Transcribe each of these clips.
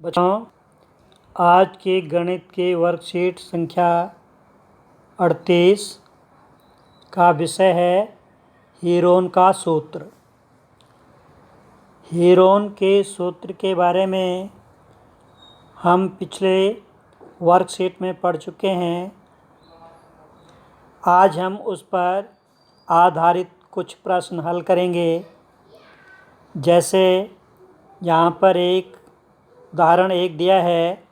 बच्चों, आज के गणित के वर्कशीट संख्या 38 का विषय है हीरोन का सूत्र। हीरोन के सूत्र के बारे में हम पिछले वर्कशीट में पढ़ चुके हैं। आज हम उस पर आधारित कुछ प्रश्न हल करेंगे। जैसे यहाँ पर एक उदाहरण दिया है,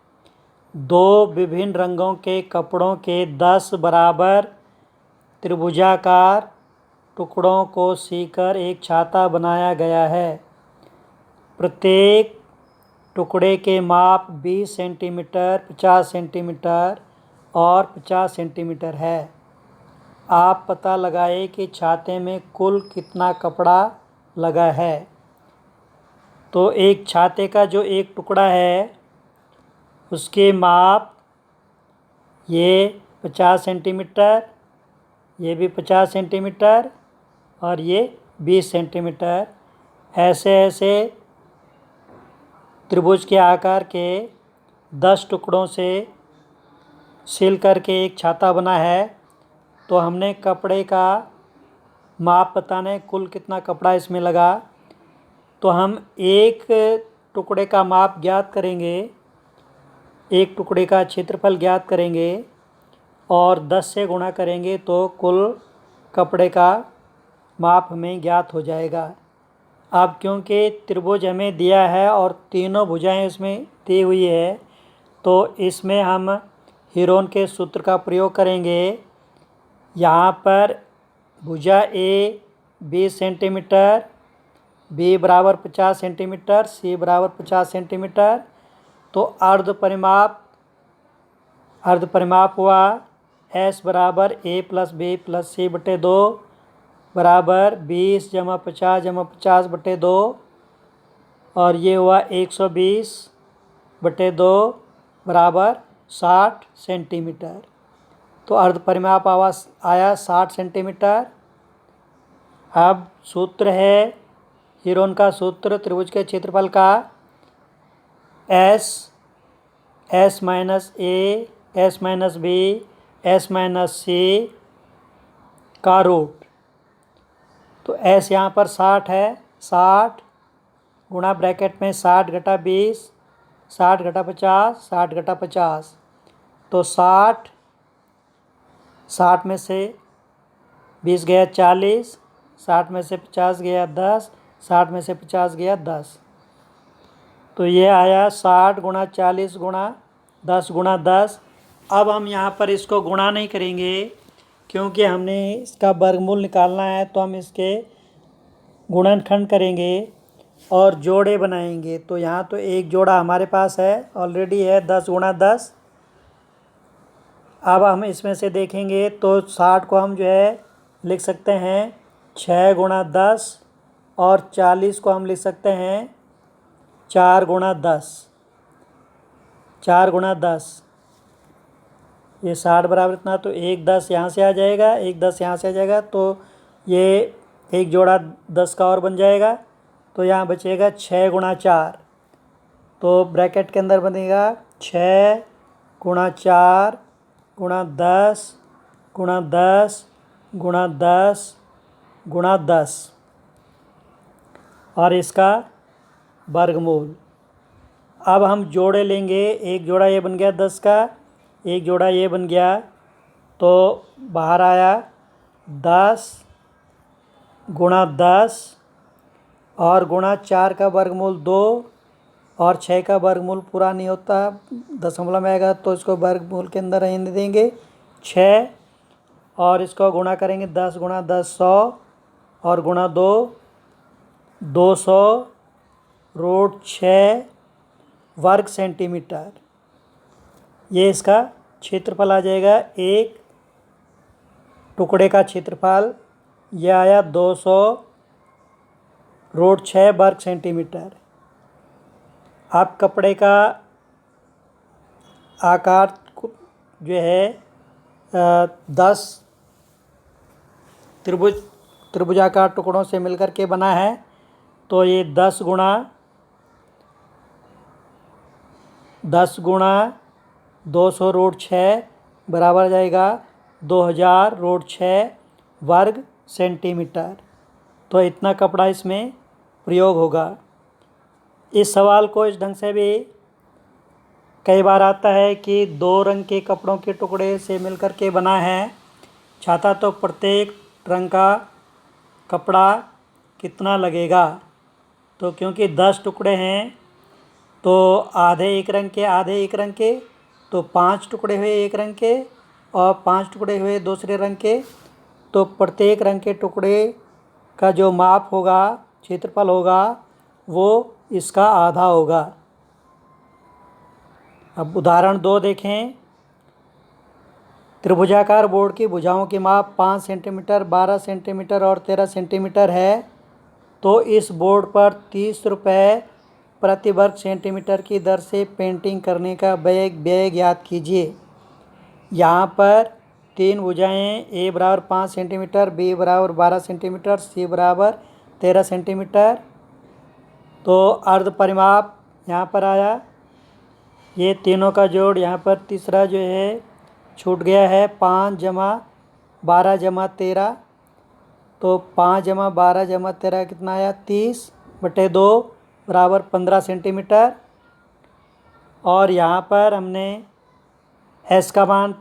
दो विभिन्न रंगों के कपड़ों के 10 बराबर त्रिभुजाकार टुकड़ों को सीकर एक छाता बनाया गया है। प्रत्येक टुकड़े के माप 20 सेंटीमीटर, 50 सेंटीमीटर और 50 सेंटीमीटर है। आप पता लगाएं कि छाते में कुल कितना कपड़ा लगा है। तो एक छाते का जो एक टुकड़ा है उसके माप ये 50 सेंटीमीटर, ये भी 50 सेंटीमीटर और ये 20 सेंटीमीटर। ऐसे ऐसे त्रिभुज के आकार के 10 टुकड़ों से सिल करके एक छाता बना है। तो हमने कपड़े का माप बताने कुल कितना कपड़ा इसमें लगा, तो हम एक टुकड़े का माप ज्ञात करेंगे, एक टुकड़े का क्षेत्रफल ज्ञात करेंगे और 10 से गुणा करेंगे तो कुल कपड़े का माप हमें ज्ञात हो जाएगा। अब क्योंकि त्रिभुज हमें दिया है और तीनों भुजाएं इसमें दी हुई है, तो इसमें हम हीरोन के सूत्र का प्रयोग करेंगे। यहाँ पर भुजा ए 20 सेंटीमीटर, बी बराबर 50 सेंटीमीटर, सी बराबर 50 सेंटीमीटर। तो अर्ध परिमाप हुआ एस बराबर ए प्लस बी प्लस सी बटे 2 बराबर 20 जमा 50 जमा 50 बटे 2 और ये हुआ 120 बटे 2 बराबर 60 सेंटीमीटर। तो अर्ध परिमाप आया 60 सेंटीमीटर। अब सूत्र है हीरोन का सूत्र त्रिभुज के क्षेत्रफल का S minus A, S minus B, S minus C का रूट। तो एस यहाँ पर 60 है, 60 गुणा ब्रैकेट में 60 घटा 20, 60 घटा 50, 60 घटा 50। तो 60 में से 20 गया 40, 60 में से 50 गया 10, 60 में से 50 गया 10। तो ये आया 60 गुणा 40 गुणा 10 गुणा 10। अब हम यहाँ पर इसको गुणा नहीं करेंगे क्योंकि हमने इसका वर्गमूल निकालना है, तो हम इसके गुणनखंड करेंगे और जोड़े बनाएंगे। तो यहाँ तो एक जोड़ा हमारे पास है, ऑलरेडी है 10 गुणा 10। अब हम इसमें से देखेंगे तो 60 को हम जो है लिख सकते हैं 6 गुणा 10 और 40 को हम लिख सकते हैं 4 गुणा 10। 4 गुणा 10 ये 60 बराबर इतना, तो एक 10 यहाँ से आ जाएगा, एक 10 यहाँ से आ जाएगा, तो ये एक जोड़ा 10 का और बन जाएगा। तो यहाँ बचेगा 6 गुणा 4। तो ब्रैकेट के अंदर बनेगा 6 गुणा 4 गुणा 10 गुणा 10 गुणा 10 गुणा 10 और इसका वर्गमूल। अब हम जोड़े लेंगे, एक जोड़ा ये बन गया 10 का, एक जोड़ा ये बन गया, तो बाहर आया 10 गुणा 10 और गुणा 4 का वर्गमूल 2 और 6 का वर्गमूल पूरा नहीं होता, दशमलव में आएगा तो इसको वर्गमूल के अंदर रहने देंगे 6 और इसको गुणा करेंगे 10 गुणा 10 100 और गुणा 2 200 रूट 6 वर्ग सेंटीमीटर। ये इसका क्षेत्रफल आ जाएगा। एक टुकड़े का क्षेत्रफल यह आया 200 रूट 6 वर्ग सेंटीमीटर। अब कपड़े का आकार जो है 10 त्रिभुजाकार टुकड़ों से मिलकर के बना है। तो ये 10 गुणा 10 गुणा 200√6 बराबर आ जाएगा 2000√6 वर्ग सेंटीमीटर। तो इतना कपड़ा इसमें प्रयोग होगा। इस सवाल को इस ढंग से भी कई बार आता है कि 2 रंग के कपड़ों के टुकड़े से मिलकर के बना है छाता, तो प्रत्येक रंग का कपड़ा कितना लगेगा। तो क्योंकि 10 टुकड़े हैं तो आधे एक रंग के आधे एक रंग के, तो 5 टुकड़े हुए एक रंग के और 5 टुकड़े हुए दूसरे रंग के। तो प्रत्येक रंग के टुकड़े का जो माप होगा, क्षेत्रफल होगा, वो इसका आधा होगा। अब उदाहरण 2 देखें। त्रिभुजाकार बोर्ड की भुजाओं की माप 5 सेंटीमीटर, 12 सेंटीमीटर और 13 सेंटीमीटर है। तो इस बोर्ड पर 30 रुपये प्रति वर्ग सेंटीमीटर की दर से पेंटिंग करने का व्यय ज्ञात कीजिए। यहाँ पर 3 भुजाएँ ए बराबर 5 सेंटीमीटर, बी बराबर 12 सेंटीमीटर, सी बराबर 13 सेंटीमीटर। तो अर्ध परिमाप यहाँ पर आया। ये तीनों का जोड़ यहाँ पर तीसरा जो है छूट गया है, 5 जमा 12 जमा 13। तो 5 जमा 12 जमा 13 कितना आया, 30/2 बराबर 15 सेंटीमीटर। और यहाँ पर हमने एस का मान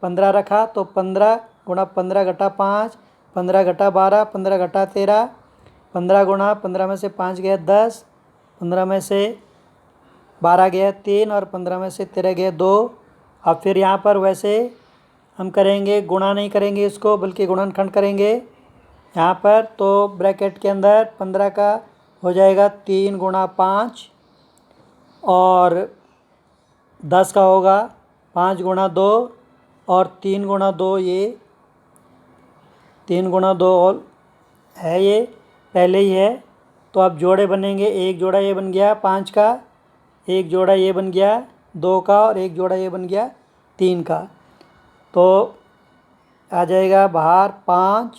15 रखा, तो 15 गुणा 15 घटा 5, 15 घटा 12, 15 घटा 13, 15 गुणा 15 में से 5 गया 10, 15 में से 12 गया 3 और 15 में से 13 गया 2। अब फिर यहाँ पर वैसे हम करेंगे, गुणा नहीं करेंगे इसको बल्कि गुणनखंड करेंगे यहाँ पर। तो ब्रैकेट के अंदर 15 का हो जाएगा 3 गुणा 5 और 10 का होगा 5 गुणा 2 और 3 गुणा 2, ये 3 गुणा 2 और है, ये पहले ही है। तो अब जोड़े बनेंगे, एक जोड़ा ये बन गया 5 का, एक जोड़ा ये बन गया 2 का और एक जोड़ा ये बन गया 3 का। तो आ जाएगा बाहर 5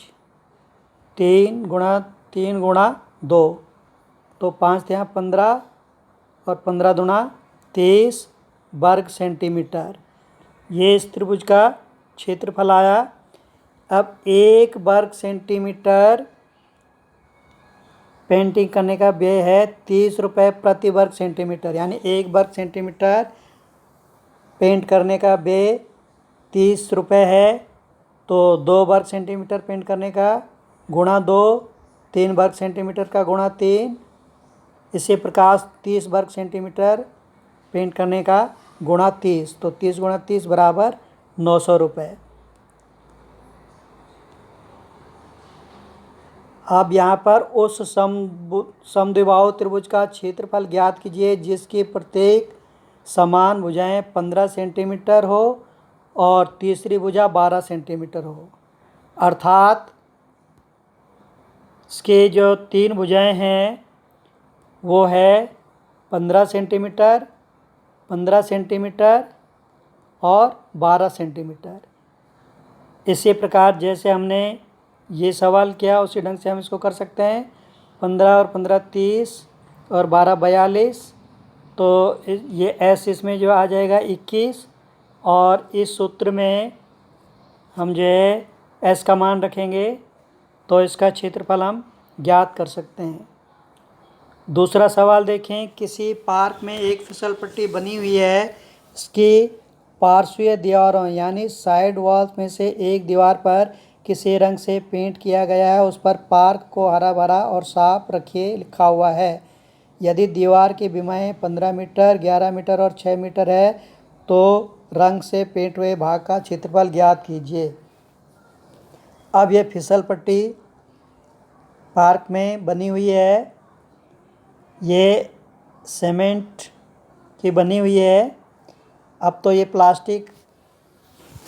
3 गुणा 2। तो 5 यहाँ 15 और 15 दूना 30 वर्ग सेंटीमीटर। ये इस त्रिभुज का क्षेत्रफल आया। अब 1 वर्ग सेंटीमीटर पेंटिंग करने का व्यय है 30 रुपये प्रति वर्ग सेंटीमीटर। यानी 1 वर्ग सेंटीमीटर पेंट करने का व्यय 30 रुपये है। तो 2 वर्ग सेंटीमीटर पेंट करने का गुणा 2, 3 वर्ग सेंटीमीटर का गुणा 3। इसी प्रकार 30 वर्ग सेंटीमीटर पेंट करने का गुणा 30। तो 30 गुणा 30 बराबर 900 रुपये। अब यहाँ पर उस समद्विबाहु त्रिभुज का क्षेत्रफल ज्ञात कीजिए जिसकी प्रत्येक समान भुजाएं 15 सेंटीमीटर हो और तीसरी भुजा 12 सेंटीमीटर हो। अर्थात इसके जो 3 भुजाएं हैं वो है 15 सेंटीमीटर, 15 सेंटीमीटर और 12 सेंटीमीटर। इसी प्रकार जैसे हमने ये सवाल किया उसी ढंग से हम इसको कर सकते हैं। 15 और 15 30 और 12 42। तो ये एस इसमें जो आ जाएगा 21। और इस सूत्र में हम जो है एस का मान रखेंगे तो इसका क्षेत्रफल हम ज्ञात कर सकते हैं। दूसरा सवाल देखें। किसी पार्क में एक फिसल पट्टी बनी हुई है। इसकी पार्श्वीय दीवारों यानी साइड वॉल्स में से एक दीवार पर किसी रंग से पेंट किया गया है। उस पर पार्क को हरा भरा और साफ रखिए लिखा हुआ है। यदि दीवार की विमाएँ 15 मीटर, 11 मीटर और 6 मीटर है तो रंग से पेंट हुए भाग का क्षेत्रफल ज्ञात कीजिए। अब ये फिसल पट्टी पार्क में बनी हुई है। ये सीमेंट की बनी हुई है। अब तो ये प्लास्टिक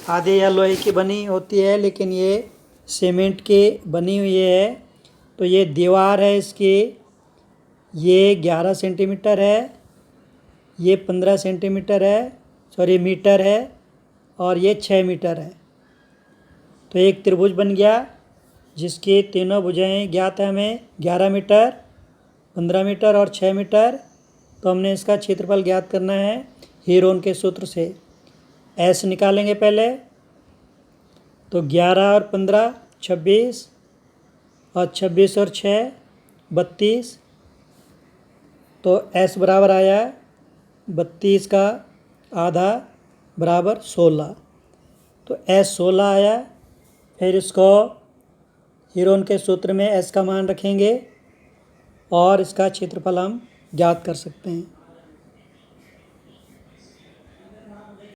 आदि या लोहे की बनी होती है, लेकिन ये सीमेंट की बनी हुई है। तो ये दीवार है इसकी, ये 11 सेंटीमीटर है, ये 15 सेंटीमीटर है, मीटर है और ये 6 मीटर है। तो एक त्रिभुज बन गया जिसकी तीनों भुजाएं ज्ञात है हमें 11 मीटर, 15 मीटर और 6 मीटर। तो हमने इसका क्षेत्रफल ज्ञात करना है। हीरोन के सूत्र से एस निकालेंगे पहले, तो 11 और 15 26, और 26 और 6 32, तो एस बराबर आया 32 का आधा बराबर 16, तो एस 16 आया। फिर इसको हीरोन के सूत्र में एस का मान रखेंगे और इसका क्षेत्रफल हम ज्ञात कर सकते हैं।